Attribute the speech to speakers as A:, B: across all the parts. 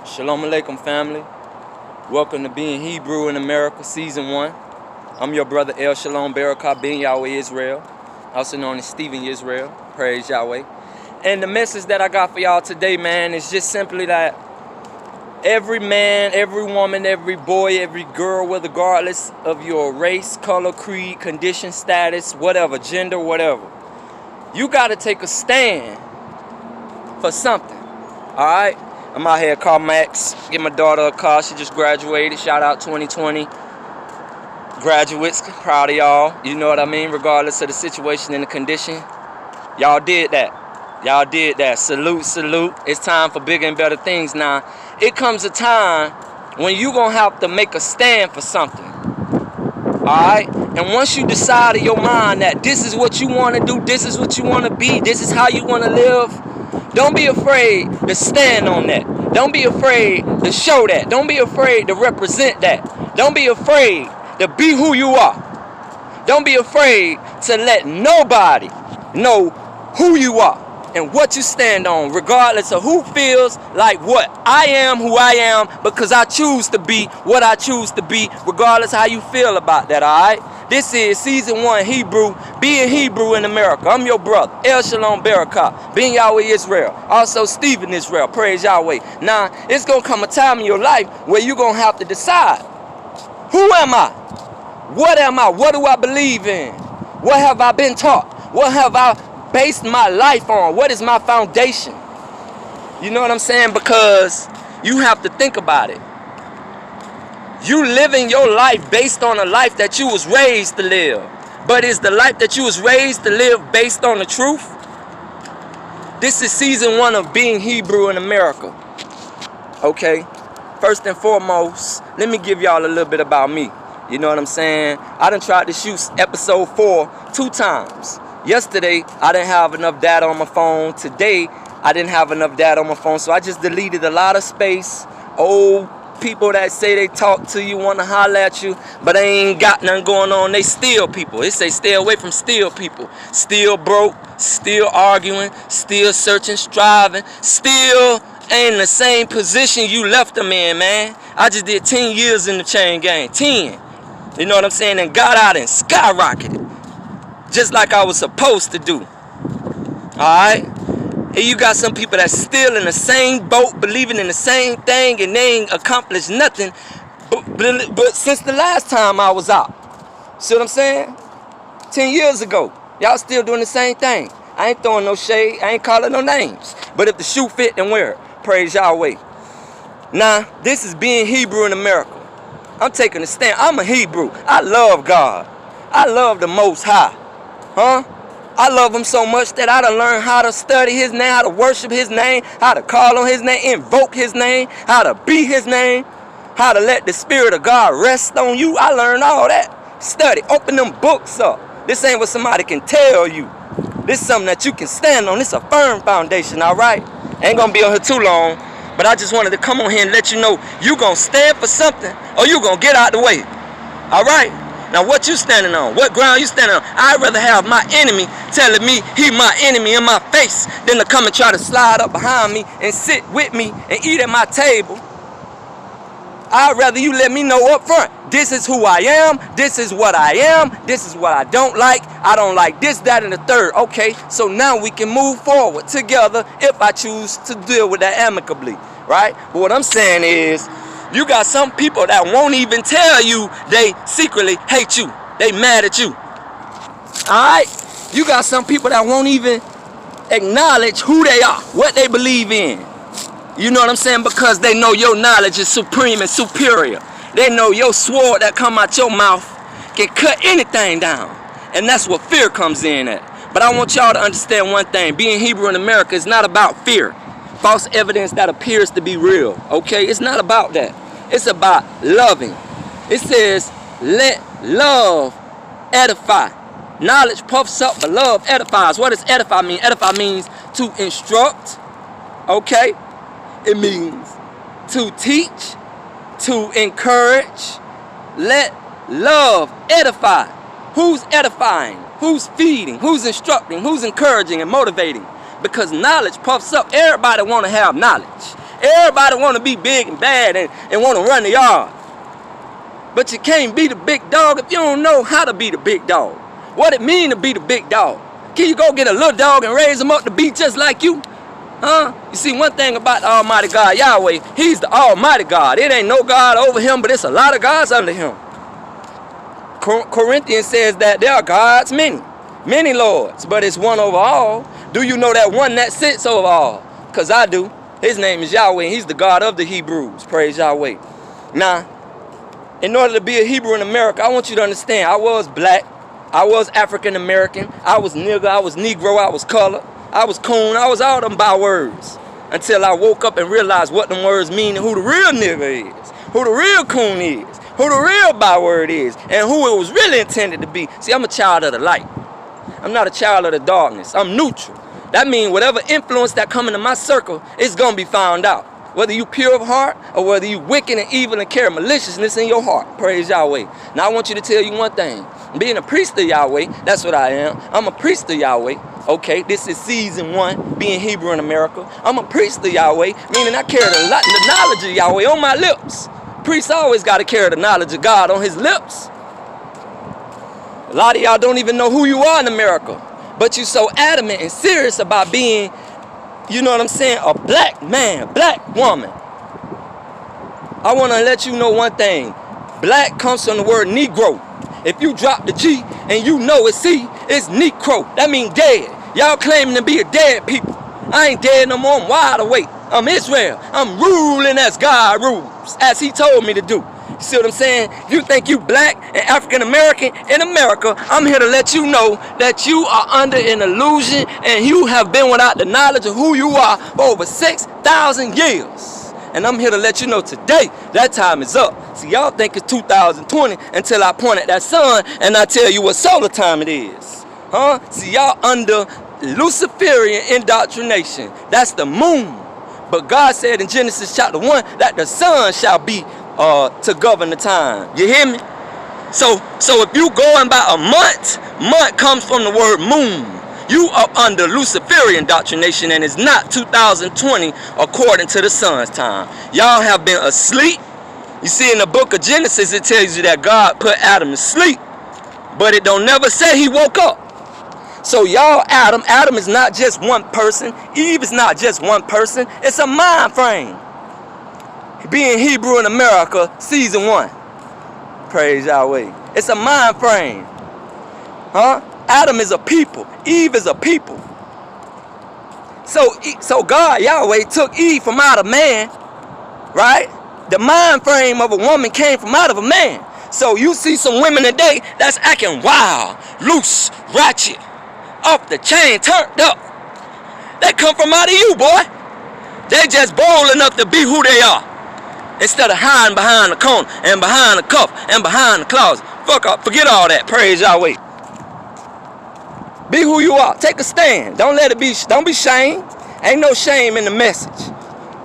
A: Shalom Aleichem, family. Welcome to Being Hebrew in America, Season 1. I'm your brother El Shalom Barakah bin Yahweh Israel, also known as Stephen Israel. Praise Yahweh. And the message that I got for y'all today, man, is just simply that every man, every woman, every boy, every girl, regardless of your race, color, creed, condition, status, whatever, gender, whatever, you got to take a stand for something, all right? I'm out here at CARMAX, get my daughter a car. She just graduated. Shout out 2020 graduates. Proud of y'all. You know what I mean? Regardless of the situation and the condition. Y'all did that. Y'all did that. Salute, salute. It's time for bigger and better things now. It comes a time when you're going to have to make a stand for something. Alright? And once you decide in your mind that this is what you want to do, this is what you want to be, this is how you want to live, don't be afraid to stand on that. Don't be afraid to show that. Don't be afraid to represent that. Don't be afraid to be who you are. Don't be afraid to let nobody know who you are and what you stand on, regardless of who feels like what. I am who I am because I choose to be what I choose to be, regardless how you feel about that, all right? This is Season 1 Hebrew, Being Hebrew in America. I'm your brother, El Shalom Barakah, bin Yahweh Israel, also Stephen Israel, praise Yahweh. Now, it's going to come a time in your life where you're going to have to decide, who am I? What am I? What do I believe in? What have I been taught? What have I based my life on? What is my foundation? You know what I'm saying? Because you have to think about it. You living your life based on a life that you was raised to live. But is the life that you was raised to live based on the truth? This is Season 1 of Being Hebrew in America. Okay? First and foremost, let me give y'all a little bit about me. You know what I'm saying? I done tried to shoot Episode-4 2 times. Yesterday, I didn't have enough data on my phone. Today, I didn't have enough data on my phone. So I just deleted a lot of space. Old people that say they talk to you, want to holler at you, but they ain't got nothing going on. They steal people. They say stay away from steal people. Still broke, still arguing, still searching, striving, still ain't in the same position you left them in, man. I just did 10 years in the chain gang. 10. You know what I'm saying? And got out and skyrocketed. Just like I was supposed to do. Alright? And you got some people that's still in the same boat, believing in the same thing, and they ain't accomplished nothing but since the last time I was out. See what I'm saying? 10 years ago. Y'all still doing the same thing. I ain't throwing no shade. I ain't calling no names. But if the shoe fit, then wear it. Praise Yahweh. Now, this is Being Hebrew in America. I'm taking a stand. I'm a Hebrew. I love God. I love the Most High. Huh? I love him so much that I done learned how to study his name, how to worship his name, how to call on his name, invoke his name, how to be his name, how to let the Spirit of God rest on you. I learned all that. Study. Open them books up. This ain't what somebody can tell you. This is something that you can stand on. This is a firm foundation, all right? Ain't gonna be on here too long, but I just wanted to come on here and let you know you gonna stand for something or you gonna get out the way. All right? Now, what you standing on? What ground you standing on? I'd rather have my enemy telling me he my enemy in my face than to come and try to slide up behind me and sit with me and eat at my table. I'd rather you let me know up front. This is who I am. This is what I am. This is what I don't like. I don't like this, that, and the third. Okay, so now we can move forward together if I choose to deal with that amicably, right? But what I'm saying is, you got some people that won't even tell you they secretly hate you. They mad at you. Alright? You got some people that won't even acknowledge who they are, what they believe in. You know what I'm saying? Because they know your knowledge is supreme and superior. They know your sword that come out your mouth can cut anything down. And that's what fear comes in at. But I want y'all to understand one thing. Being Hebrew in America is not about fear. False evidence that appears to be real. Okay? It's not about that. It's about loving. It says, let love edify. Knowledge puffs up, but love edifies. What does edify mean? Edify means to instruct. Okay? It means to teach, to encourage. Let love edify. Who's edifying? Who's feeding? Who's instructing? Who's encouraging and motivating? Because knowledge puffs up. Everybody want to have knowledge. Everybody want to be big and bad and want to run the yard. But you can't be the big dog if you don't know how to be the big dog. What it mean to be the big dog? Can you go get a little dog and raise him up to be just like you? Huh? You see, one thing about the Almighty God, Yahweh, he's the Almighty God. It ain't no God over him, but it's a lot of gods under him. Corinthians says that there are gods many lords, but it's one over all. Do you know that one that sits over all? Because I do. His name is Yahweh, and he's the God of the Hebrews. Praise Yahweh. Now, in order to be a Hebrew in America, I want you to understand, I was black, I was African American, I was nigger, I was Negro, I was colored, I was coon, I was all them bywords. Until I woke up and realized what them words mean and who the real nigger is, who the real coon is, who the real byword is, and who it was really intended to be. See, I'm a child of the light. I'm not a child of the darkness. I'm neutral. That means whatever influence that come into my circle is going to be found out. Whether you pure of heart or whether you wicked and evil and carry maliciousness in your heart. Praise Yahweh. Now I want you to tell you one thing. Being a priest of Yahweh, that's what I am. I'm a priest of Yahweh. Okay, this is season 1, being Hebrew in America. I'm a priest of Yahweh, meaning I carry the knowledge of Yahweh on my lips. Priests always got to carry the knowledge of God on his lips. A lot of y'all don't even know who you are in America. But you so adamant and serious about being, you know what I'm saying, a black man, black woman. I want to let you know one thing. Black comes from the word Negro. If you drop the G and you know it's C, it's Necro. That means dead. Y'all claiming to be a dead people. I ain't dead no more. I'm wide awake. I'm Israel. I'm ruling as God rules, as he told me to do. You see what I'm saying? If you think you black and African American in America, I'm here to let you know that you are under an illusion and you have been without the knowledge of who you are for over 6,000 years. And I'm here to let you know today that time is up. See, y'all think it's 2020 until I point at that sun and I tell you what solar time it is. Huh? See, y'all under Luciferian indoctrination. That's the moon. But God said in Genesis chapter 1 that the sun shall be to govern the time. You hear me? So if you going by a month comes from the word moon. You up under Luciferian indoctrination and it's not 2020 according to the sun's time. Y'all have been asleep. You see in the book of Genesis it tells you that God put Adam to sleep. But it don't never say he woke up. So y'all Adam is not just one person. Eve is not just one person. It's a mind frame. Being Hebrew in America, season 1. Praise Yahweh. It's a mind frame. Huh? Adam is a people. Eve is a people. So God, Yahweh, took Eve from out of man, right? The mind frame of a woman came from out of a man. So you see some women today that's acting wild, loose, ratchet, off the chain, turned up. They come from out of you, boy. They just bold enough to be who they are. Instead of hiding behind the corner and behind the cuff and behind the closet. Fuck up, forget all that. Praise Yahweh. Be who you are. Take a stand. Don't be shamed. Ain't no shame in the message.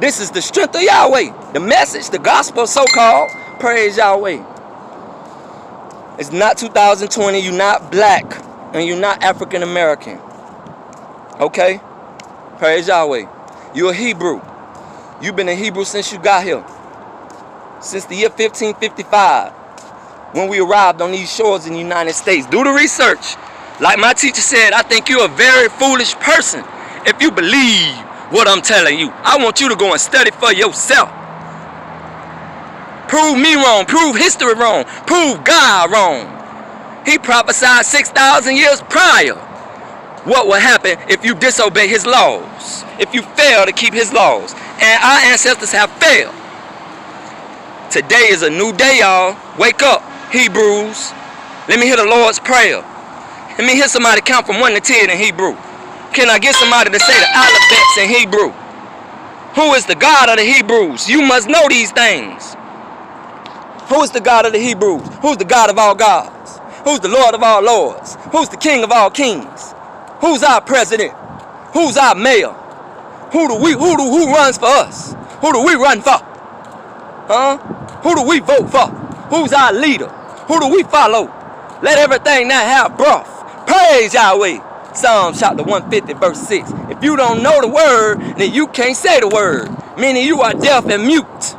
A: This is the strength of Yahweh. The message, the gospel so-called. Praise Yahweh. It's not 2020. You're not black. And you're not African American. Okay? Praise Yahweh. You're a Hebrew. You've been a Hebrew since you got here. Since the year 1555. When we arrived on these shores in the United States. Do the research. Like my teacher said, I think you're a very foolish person if you believe what I'm telling you. I want you to go and study for yourself. Prove me wrong. Prove history wrong. Prove God wrong. He prophesied 6,000 years prior what will happen if you disobey his laws, if you fail to keep his laws. And our ancestors have failed. Today is a new day, y'all. Wake up, Hebrews. Let me hear the Lord's Prayer. Let me hear somebody count from 1 to 10 in Hebrew. Can I get somebody to say the alphabets in Hebrew? Who is the God of the Hebrews? You must know these things. Who is the God of the Hebrews? Who's the God of all gods? Who's the Lord of all lords? Who's the King of all kings? Who's our president? Who's our mayor? Who runs for us? Who do we run for? Huh? Who do we vote for? Who's our leader? Who do we follow? Let everything that have breath praise Yahweh. Psalm chapter 150 verse 6. If you don't know the word, then you can't say the word. meaning you are deaf and mute.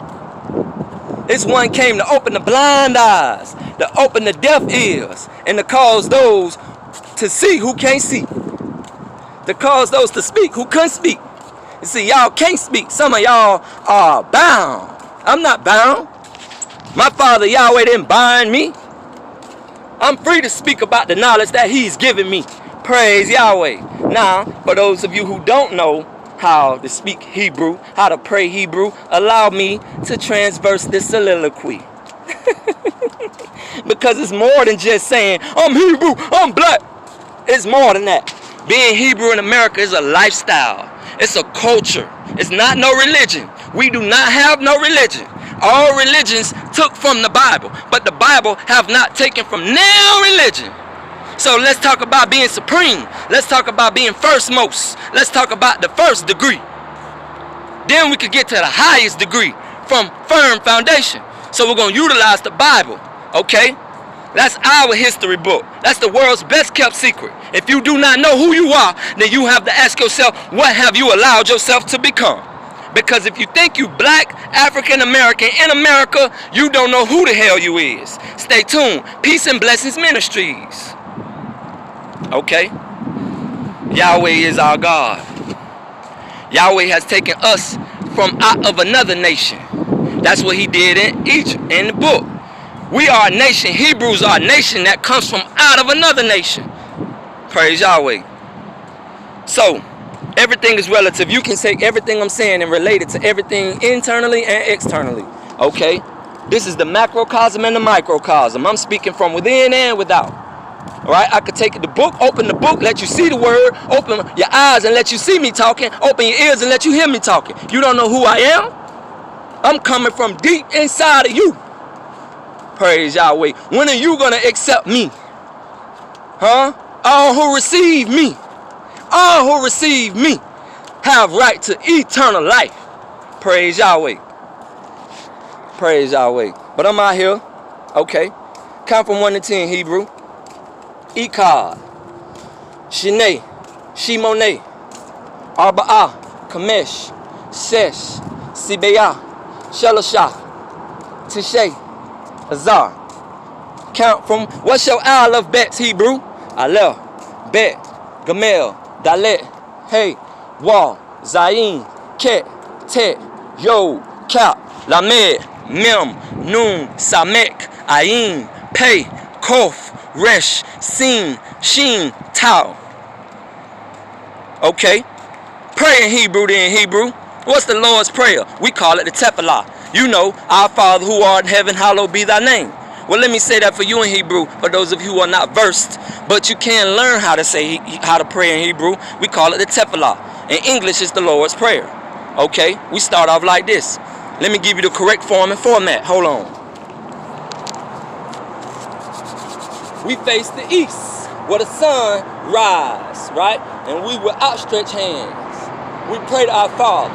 A: This one came to open the blind eyes, to open the deaf ears, and to cause those to see who can't see, to cause those to speak who couldn't speak. You see, y'all can't speak. Some of y'all are bound. I'm not bound. My Father Yahweh didn't bind me. I'm free to speak about the knowledge that He's given me. Praise Yahweh. Now, for those of you who don't know how to speak Hebrew, how to pray Hebrew, allow me to transverse this soliloquy. Because it's more than just saying, I'm Hebrew, I'm black. It's more than that. Being Hebrew in America is a lifestyle. It's a culture. It's not no religion. We do not have no religion. All religions took from the Bible, but the Bible have not taken from no religion. So let's talk about being supreme. Let's talk about being first most. Let's talk about the first degree. Then we could get to the highest degree from firm foundation. So we're going to utilize the Bible, okay? That's our history book. That's the world's best kept secret. If you do not know who you are, then you have to ask yourself, what have you allowed yourself to become? Because if you think you black, African American in America, you don't know who the hell you is. Stay tuned. Peace and Blessings Ministries. Okay? Yahweh is our God. Yahweh has taken us from out of another nation. That's what He did in Egypt, in the book. We are a nation. Hebrews are a nation that comes from out of another nation. Praise Yahweh. So, everything is relative. You can take everything I'm saying and relate it to everything internally and externally. Okay? This is the macrocosm and the microcosm. I'm speaking from within and without. Alright? I could take the book, open the book, let you see the word, open your eyes and let you see me talking, open your ears and let you hear me talking. You don't know who I am? I'm coming from deep inside of you. Praise Yahweh. When are you going to accept me? Huh? All who receive me. All who receive me have right to eternal life. Praise Yahweh. Praise Yahweh. But I'm out here. Okay. Count from 1 to 10, Hebrew. Echad. Shinei. Shimone. Arba'ah. Kamesh. Sesh. Sibeah. Shelashah. Tishay. Azar. Count from, what's your Aleph bets, Hebrew? Aleph. Bet. Gamel. Dalet, Hey, Wal, Zayin, Ket, Tet, Yo, Kap, Lamed, Mem, Nun, Samek, Ayin, Pei, Kof, Resh, Sin, Shin, Tau. Okay. Pray in Hebrew then, Hebrew. What's the Lord's Prayer? We call it the Tefillah. You know, our Father who art in heaven, hallowed be thy name. Well, let me say that for you in Hebrew, for those of you who are not versed, but you can learn how to say, how to pray in Hebrew. We call it the Tefillah. In English, it's the Lord's Prayer. Okay? We start off like this. Let me give you the correct form and format. Hold on. We face the east, where the sun rises, right? And we with outstretched hands. We pray to our Father.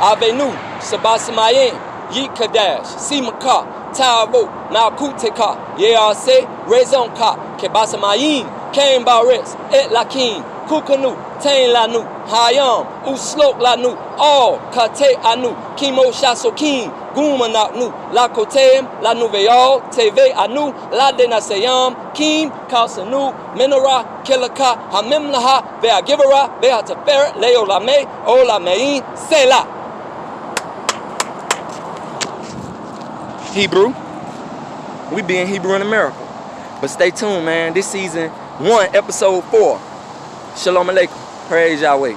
A: Avenu, Sabasamayim, Yikadash, Simaka, Tavo, Naukuteka, Yease, Rezonka, Kebasamayim, Kain Bares, Et Lakim, Kukanu, Tain Lanu, Hayam, Uslok Lanu, All, Kate Anu, Kimo Shasokim, Gumanak Nu, Lakotem, Lanu Veal, Teve Anu, Ladena Sayam, Kim, Kalsanu, Minora, Kilaka, Hamimlaha, Veagivara, Veatafer, Leo Lame, Ola Mein, Sela. Hebrew. We being Hebrew in America. But stay tuned, man. This season 1, episode 4. Shalom Aleichem. Praise Yahweh.